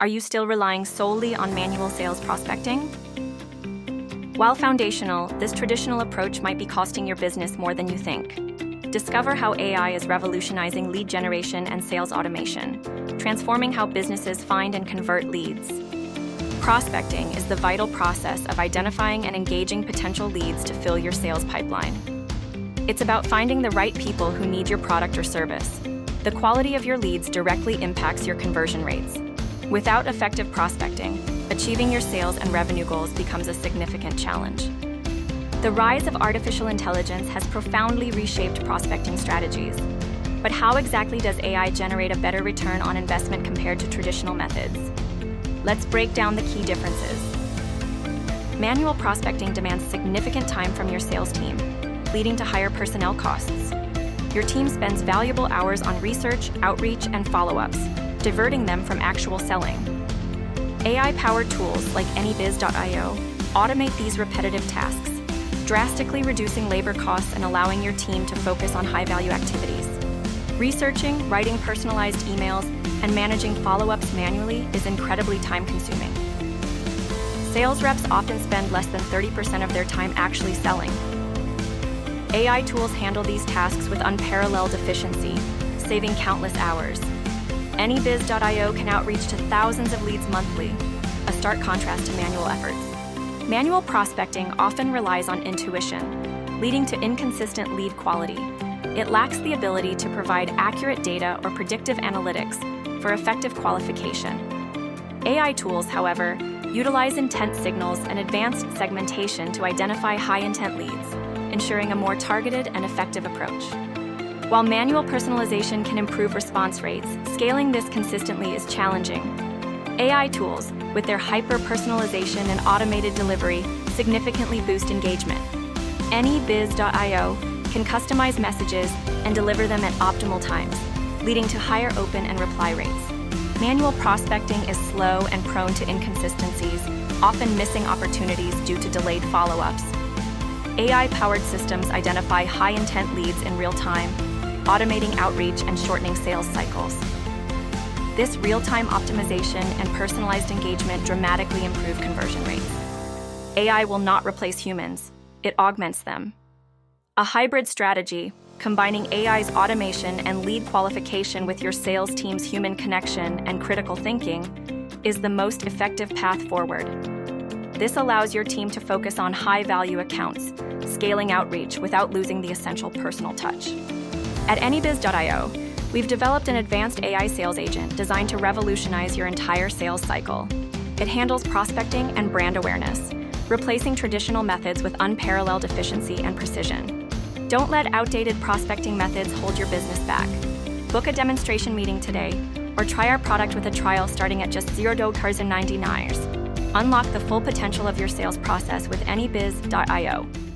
Are you still relying solely on manual sales prospecting? While foundational, this traditional approach might be costing your business more than you think. Discover how AI is revolutionizing lead generation and sales automation, transforming how businesses find and convert leads. Prospecting is the vital process of identifying and engaging potential leads to fill your sales pipeline. It's about finding the right people who need your product or service. The quality of your leads directly impacts your conversion rates. Without effective prospecting, achieving your sales and revenue goals becomes a significant challenge. The rise of artificial intelligence has profoundly reshaped prospecting strategies. But how exactly does AI generate a better return on investment compared to traditional methods? Let's break down the key differences. Manual prospecting demands significant time from your sales team, leading to higher personnel costs. Your team spends valuable hours on research, outreach, and follow-ups, diverting them from actual selling. AI-powered tools like anybiz.io automate these repetitive tasks, drastically reducing labor costs and allowing your team to focus on high-value activities. Researching, writing personalized emails, and managing follow-ups manually is incredibly time-consuming. Sales reps often spend less than 30% of their time actually selling. AI tools handle these tasks with unparalleled efficiency, saving countless hours. Anybiz.io can outreach to thousands of leads monthly, a stark contrast to manual efforts. Manual prospecting often relies on intuition, leading to inconsistent lead quality. It lacks the ability to provide accurate data or predictive analytics for effective qualification. AI tools, however, utilize intent signals and advanced segmentation to identify high-intent leads, ensuring a more targeted and effective approach. While manual personalization can improve response rates, scaling this consistently is challenging. AI tools, with their hyper-personalization and automated delivery, significantly boost engagement. Anybiz.io can customize messages and deliver them at optimal times, leading to higher open and reply rates. Manual prospecting is slow and prone to inconsistencies, often missing opportunities due to delayed follow-ups. AI-powered systems identify high-intent leads in real time, automating outreach and shortening sales cycles. This real-time optimization and personalized engagement dramatically improve conversion rates. AI will not replace humans, it augments them. A hybrid strategy, combining AI's automation and lead qualification with your sales team's human connection and critical thinking, is the most effective path forward. This allows your team to focus on high-value accounts, scaling outreach without losing the essential personal touch. At anybiz.io, we've developed an advanced AI sales agent designed to revolutionize your entire sales cycle. It handles prospecting and brand awareness, replacing traditional methods with unparalleled efficiency and precision. Don't let outdated prospecting methods hold your business back. Book a demonstration meeting today, or try our product with a trial starting at just $0.99. Unlock the full potential of your sales process with anybiz.io.